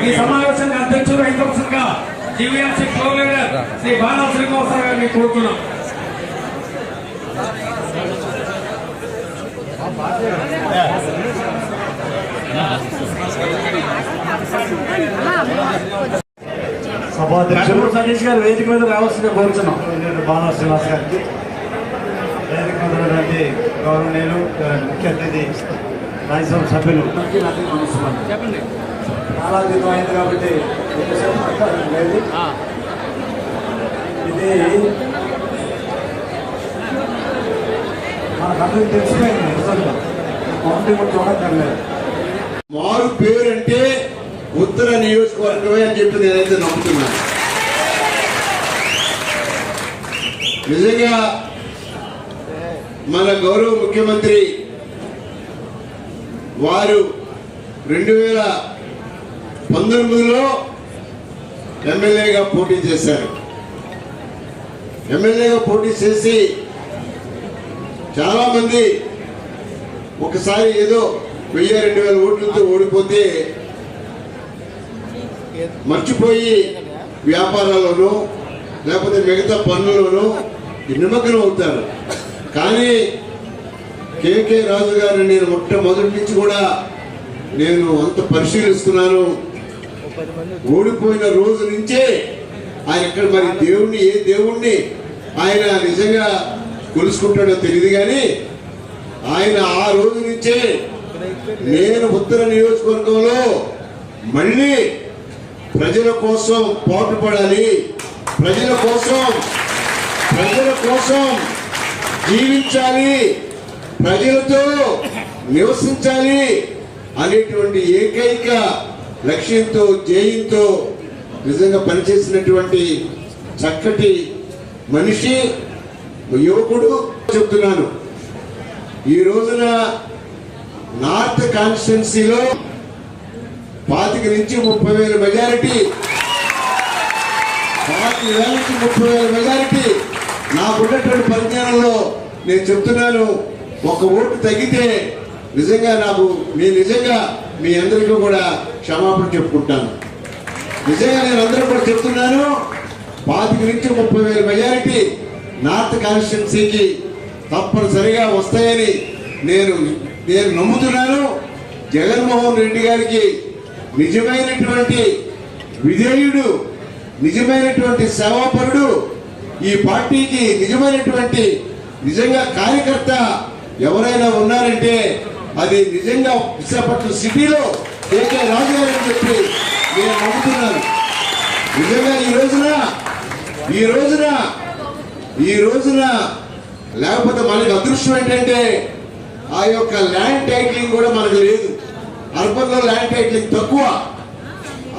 ఈ సమావేశానికి అధ్యక్షుడు Haindava Sangha GVMC floor leader Shri Bana Srinivasa Rao గారిని కోరుతున్నాం. సభాధ్యక్షులు సతీష్ గారు వేదిక మీద రావాల్సిందిగా కోరుతున్నాం. బాణా శ్రీనివాస్ గారికి వేదిక మీద ఉన్నటువంటి గౌరవనీయులు ముఖ్య అతిథి రాజ్యసభ సభ్యులు చెప్పండి. చాలా జీతం అయింది కాబట్టి లేదు. ఇది మనకందరికి తెలిసిపోయింది. రిజల్ట్ కౌంటీ కూడా చూడక్కర్లేదు. మారు పేరు అంటే ఉత్తర నియోజకవర్గమే అని చెప్పి నేనైతే నమ్ముతున్నాను. నిజంగా మన గౌరవ ముఖ్యమంత్రి వారు 2019లో ఎమ్మెల్యేగా పోటీ చేశారు. ఎమ్మెల్యేగా పోటీ చేసి చాలా మంది ఒకసారి ఏదో 1000-2000 ఓట్లతో ఓడిపోతే మర్చిపోయి వ్యాపారాల్లోనూ లేకపోతే మిగతా పనుల్లోనూ నిమగ్నం అవుతారు. కానీ కేకే రాజు గారిని నేను మొట్టమొదటి నుంచి కూడా నేను అంత పరిశీలిస్తున్నాను. ఓడిపోయిన రోజు నుంచే ఆయన ఇక్కడ మరి దేవుణ్ణి ఏ దేవుణ్ణి ఆయన నిజంగా కొలుసుకుంటాడో తెలియదు, కానీ ఆయన ఆ రోజు నుంచే నేను ఉత్తర నియోజకవర్గంలో మళ్ళీ ప్రజల కోసం పాటుపడాలి, ప్రజల కోసం జీవించాలి, ప్రజలతో నివసించాలి అనేటువంటి ఏకైక లక్ష్యంతో జయంతో నిజంగా పనిచేసినటువంటి చక్కటి మనిషి యువకుడు. చెప్తున్నాను, ఈ రోజున నార్త్ కాన్స్టిట్యున్సీలో 25,000 నుంచి 30,000 మెజారిటీ, 25,000 నుంచి 30,000 మెజారిటీ నాకున్నటువంటి పరిజ్ఞానంలో నేను చెప్తున్నాను. ఒక ఓటు తగ్గితే నిజంగా నిజంగా మీ అందరికీ కూడా క్షమాపణ చెప్పుకుంటాను. నిజంగా నేను అందరూ కూడా చెప్తున్నాను, 25,000 నుంచి 30,000 మెజారిటీ నార్త్ కాన్స్టిట్యున్సీకి తప్పనిసరిగా వస్తాయని నేను నమ్ముతున్నాను. జగన్మోహన్ రెడ్డి గారికి నిజమైనటువంటి విధేయుడు, నిజమైనటువంటి సేవాపరుడు, ఈ పార్టీకి నిజంగా కార్యకర్త ఎవరైనా ఉన్నారంటే అది నిజంగా విశాఖపట్నం సిటీలో కేకే రాజు గారు అని చెప్పి నేను నమ్ముతున్నాను. నిజంగా ఈ రోజున లేకపోతే మనకి అదృష్టం ఏంటంటే ఆ యొక్క ల్యాండ్ టైటిలింగ్ కూడా మనకు లేదు. అర్బన్ లో ల్యాండ్ టైటిలింగ్ తక్కువ.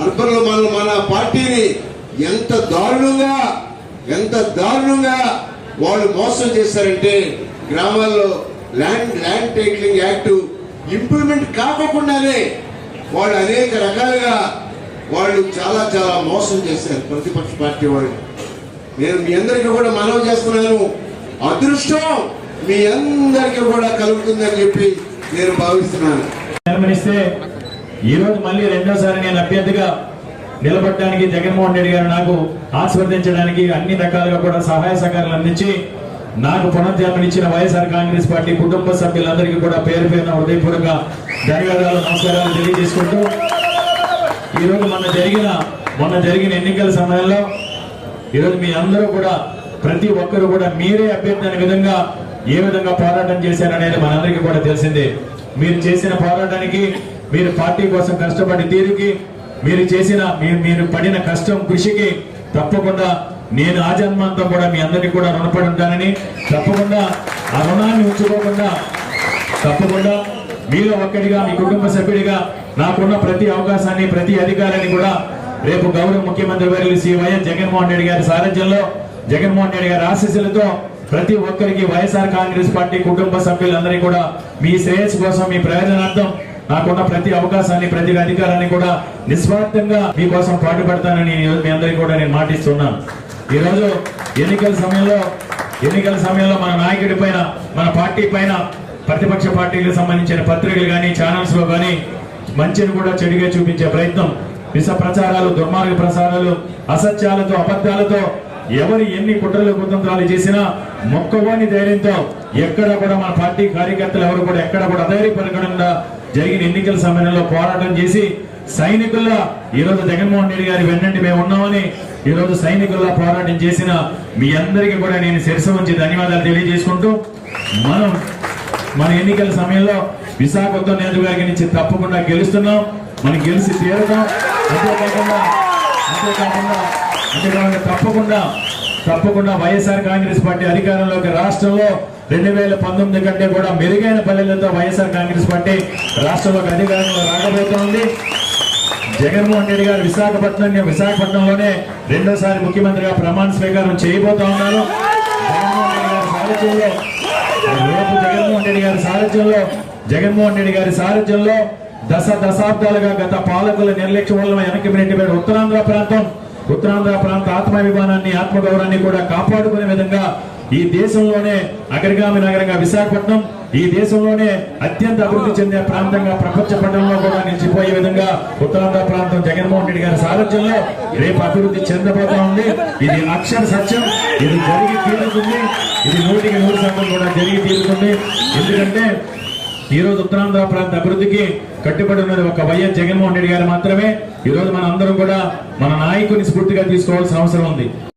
అర్బన్ లో మన పార్టీని ఎంత దారుణంగా వాళ్ళు మోసం చేశారంటే గ్రామాల్లో ల్యాండ్ టైటిలింగ్ యాక్ట్ ఇంప్లిమెంట్ కాకుండానే వాళ్ళు అనేక రకాలుగా వాళ్ళు చాలా మోసం చేశారు ప్రతిపక్ష పార్టీ వాళ్ళు. నేను మీ అందరికీ కూడా మనవి చేస్తున్నాను, అదృష్టం మీ అందరికీ కూడా కలుగుతుందని చెప్పి నేను భావిస్తున్నాను. ఈ రోజు మళ్ళీ రెండోసారి నేను అభ్యర్థిగా నిలబడడానికి జగన్మోహన్ రెడ్డి గారు నాకు ఆశీర్వదించడానికి అన్ని రకాలుగా కూడా సహాయ సహకారాలు అందించి నాకు పునర్జన్మనిచ్చిన వైఎస్ఆర్ కాంగ్రెస్ పార్టీ కుటుంబ సభ్యులందరికీ కూడా పేరు పేరున హృదయపూర్వక ధన్యవాదాలు, నమస్కారాలు తెలియజేసుకుంటూ ఈరోజు మొన్న జరిగిన ఎన్నికల సమయంలో ఈరోజు మీ అందరూ కూడా ప్రతి ఒక్కరు కూడా మీరే అభ్యర్థి అనే విధంగా ఏ విధంగా పోరాటం చేశారనేది మనందరికీ కూడా తెలిసిందే. మీరు చేసిన పోరాటానికి, మీరు పార్టీ కోసం కష్టపడి తీరుకి, మీరు పడిన కష్టం కృషికి తప్పకుండా నేను ఆ జన్మంతా కూడా మీ అందరికీ కూడా రుణపడి ఉంటానని, తప్పకుండా ఆ రుణాన్ని ఉంచుకోకుండా తప్పకుండా మీలో ఒక్కడిగా మీ కుటుంబ సభ్యుడిగా నాకున్న ప్రతి అవకాశాన్ని, ప్రతి అధికారాన్ని కూడా రేపు గౌరవ ముఖ్యమంత్రి వర్యులు శ్రీ వైఎస్ జగన్మోహన్ రెడ్డి గారి సారథ్యంలో, జగన్మోహన్ రెడ్డి గారి ఆశీస్సులతో ప్రతి ఒక్కరికి వైఎస్ఆర్ కాంగ్రెస్ పార్టీ కుటుంబ సభ్యులందరికీ కూడా మీ శ్రేయస్సు కోసం, మీ ప్రయోజనార్థం నాకున్న ప్రతి అవకాశాన్ని, ప్రతి అధికారాన్ని కూడా నిస్వార్థంగా మీకోసం పాటుపడతానని మీ అందరికీ కూడా నేను మాటిస్తున్నాను. ఈరోజు ఎన్నికల సమయంలో మన నాయకుడి పైన, మన పార్టీ పైన, ప్రతిపక్ష పార్టీలకు సంబంధించిన పత్రికలు కానీ, ఛానల్స్ లో కానీ మంచిని కూడా చెడుగా చూపించే ప్రయత్నం విష ప్రచారాలు, దుర్మార్గ ప్రచారాలు, అసత్యాలతో, అబద్ధాలతో ఎవరు ఎన్ని కుట్రలు కుతంత్రాలు చేసినా మొక్కవోని ధైర్యంతో ఎక్కడ కూడా మన పార్టీ కార్యకర్తలు ఎవరు కూడా ఎక్కడ కూడా అధైర్యపడకుండా జరిగిన ఎన్నికల సమయంలో పోరాటం చేసి సైనికుల్లా ఈరోజు జగన్మోహన్ రెడ్డి గారి వెన్నంటి మేము ఉన్నామని ఈరోజు సైనికుల్లా పోరాటం చేసిన మీ అందరికీ కూడా నేను శిరస్సు ఉంచి ధన్యవాదాలు తెలియజేసుకుంటూ మన ఎన్నికల సమయంలో విశాఖపట్నం నియోజకవర్గం నుంచి తప్పకుండా గెలుస్తున్నాం. మనం గెలిచి తీరుతాం. అంతేకాకుండా తప్పకుండా వైఎస్ఆర్ కాంగ్రెస్ పార్టీ అధికారంలోకి రాష్ట్రంలో 2019 కంటే కూడా మెరుగైన పల్లెలతో వైఎస్ఆర్ కాంగ్రెస్ పార్టీ రాష్ట్రంలోకి అధికారంలో రాకపోతోంది. జగన్మోహన్ రెడ్డి గారు విశాఖపట్నంలోనే రెండోసారి ముఖ్యమంత్రిగా ప్రమాణ స్వీకారం చేయబోతా ఉన్నారు. జగన్మోహన్ రెడ్డి గారి సారథ్యంలో దశాబ్దాలుగా గత పాలకుల నిర్లక్ష్యం వల్ల వెనక్కి నెట్టిపోయిన ఉత్తరాంధ్ర ప్రాంత ఆత్మాభిమానాన్ని, ఆత్మగౌరవాన్ని కూడా కాపాడుకునే విధంగా ఈ దేశంలోనే అగ్రగామి నగరంగా విశాఖపట్నం, ఈ దేశంలోనే అత్యంత అభివృద్ధి చెందే ప్రాంతంగా ప్రపంచ పటంలో కూడా నిలిచిపోయే విధంగా ఉత్తరాంధ్ర ప్రాంతం జగన్మోహన్ రెడ్డి గారి సారథ్యంలో రేపు అభివృద్ధి చెందబోతా ఉంది. ఇది అక్షర సత్యం. ఇది జరిగి తీరుతుంది. ఇది 100% కూడా జరిగి తీరుతుంది. ఎందుకంటే ఈ రోజు ఉత్తరాంధ్ర ప్రాంత అభివృద్ధికి కట్టుబడి ఉన్నది ఒక వైఎస్ జగన్మోహన్ రెడ్డి గారు మాత్రమే. ఈ రోజు మన అందరం కూడా మన నాయకుని స్ఫూర్తిగా తీసుకోవాల్సిన అవసరం ఉంది.